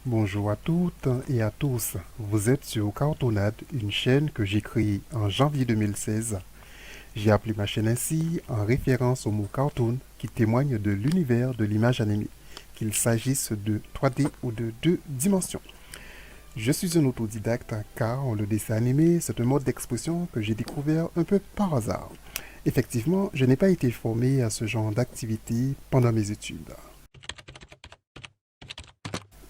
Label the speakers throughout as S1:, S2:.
S1: Bonjour à toutes et à tous. Vous êtes sur Cartoonade, une chaîne que j'ai créée en janvier 2016. J'ai appelé ma chaîne ainsi en référence au mot cartoon qui témoigne de l'univers de l'image animée, qu'il s'agisse de 3D ou de 2 dimensions. Je suis un autodidacte car le dessin animé, c'est un mode d'expression que j'ai découvert un peu par hasard. Effectivement, je n'ai pas été formé à ce genre d'activité pendant mes études.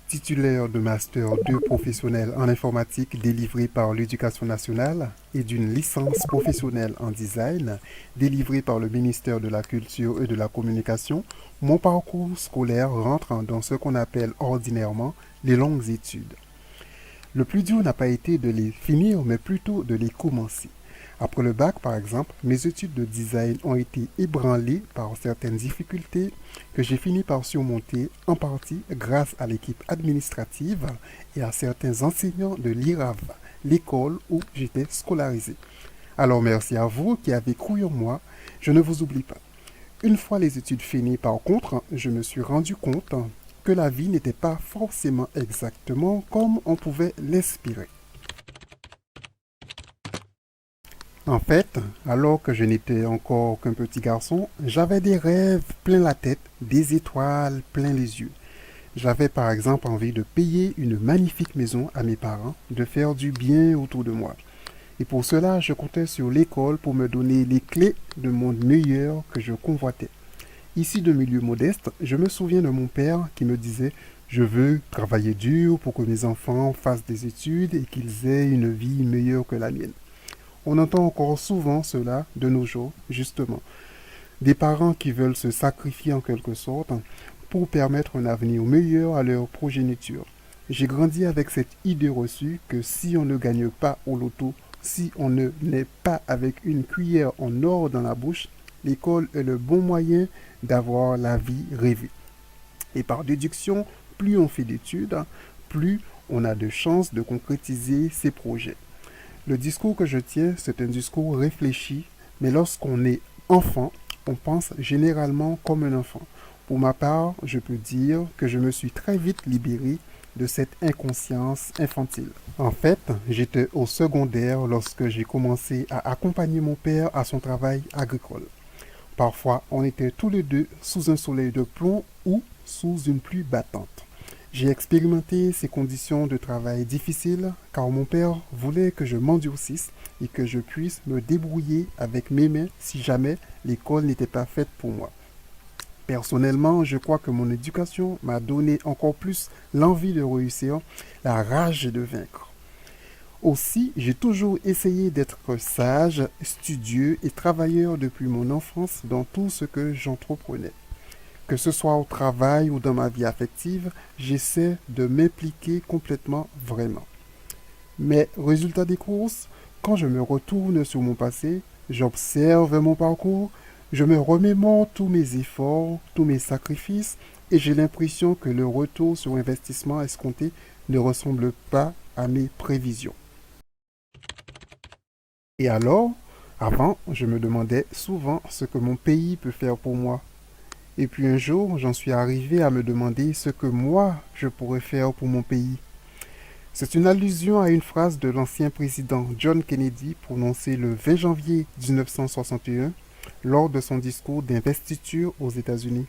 S1: Titulaire de Master 2 professionnel en informatique délivré par l'Éducation nationale et d'une licence professionnelle en design délivrée par le ministère de la Culture et de la Communication, mon parcours scolaire rentre dans ce qu'on appelle ordinairement les longues études. Le plus dur n'a pas été de les finir, mais plutôt de les commencer. Après le bac, par exemple, mes études de design ont été ébranlées par certaines difficultés que j'ai fini par surmonter en partie grâce à l'équipe administrative et à certains enseignants de l'IRAV, l'école où j'étais scolarisé. Alors merci à vous qui avez cru en moi, je ne vous oublie pas. Une fois les études finies, par contre, je me suis rendu compte que la vie n'était pas forcément exactement comme on pouvait l'inspirer. En fait, alors que je n'étais encore qu'un petit garçon, j'avais des rêves plein la tête, des étoiles plein les yeux. J'avais par exemple envie de payer une magnifique maison à mes parents, de faire du bien autour de moi. Et pour cela, je comptais sur l'école pour me donner les clés de monde meilleur que je convoitais. Ici de milieu modeste, je me souviens de mon père qui me disait: je veux travailler dur pour que mes enfants fassent des études et qu'ils aient une vie meilleure que la mienne. On entend encore souvent cela de nos jours, justement. Des parents qui veulent se sacrifier en quelque sorte pour permettre un avenir meilleur à leur progéniture. J'ai grandi avec cette idée reçue que si on ne gagne pas au loto, si on ne naît pas avec une cuillère en or dans la bouche, l'école est le bon moyen d'avoir la vie rêvée. Et par déduction, plus on fait d'études, plus on a de chances de concrétiser ses projets. Le discours que je tiens, c'est un discours réfléchi, mais lorsqu'on est enfant, on pense généralement comme un enfant. Pour ma part, je peux dire que je me suis très vite libéré de cette inconscience infantile. En fait, j'étais au secondaire lorsque j'ai commencé à accompagner mon père à son travail agricole. Parfois, on était tous les deux sous un soleil de plomb ou sous une pluie battante. J'ai expérimenté ces conditions de travail difficiles car mon père voulait que je m'endurcisse et que je puisse me débrouiller avec mes mains si jamais l'école n'était pas faite pour moi. Personnellement, je crois que mon éducation m'a donné encore plus l'envie de réussir, la rage de vaincre. Aussi, j'ai toujours essayé d'être sage, studieux et travailleur depuis mon enfance dans tout ce que j'entreprenais. Que ce soit au travail ou dans ma vie affective, j'essaie de m'impliquer complètement vraiment. Mais résultat des courses, quand je me retourne sur mon passé, j'observe mon parcours, je me remémore tous mes efforts, tous mes sacrifices, et j'ai l'impression que le retour sur investissement escompté ne ressemble pas à mes prévisions. Et alors, avant, je me demandais souvent ce que mon pays peut faire pour moi. Et puis un jour, j'en suis arrivé à me demander ce que moi, je pourrais faire pour mon pays. C'est une allusion à une phrase de l'ancien président John Kennedy prononcée le 20 janvier 1961 lors de son discours d'investiture aux États-Unis.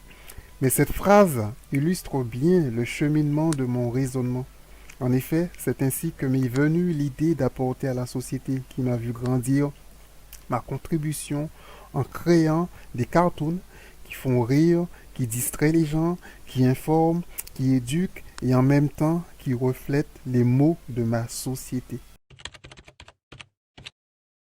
S1: Mais cette phrase illustre bien le cheminement de mon raisonnement. En effet, c'est ainsi que m'est venue l'idée d'apporter à la société qui m'a vu grandir ma contribution en créant des cartoons qui font rire, qui distraient les gens, qui informent, qui éduquent et en même temps qui reflètent les maux de ma société.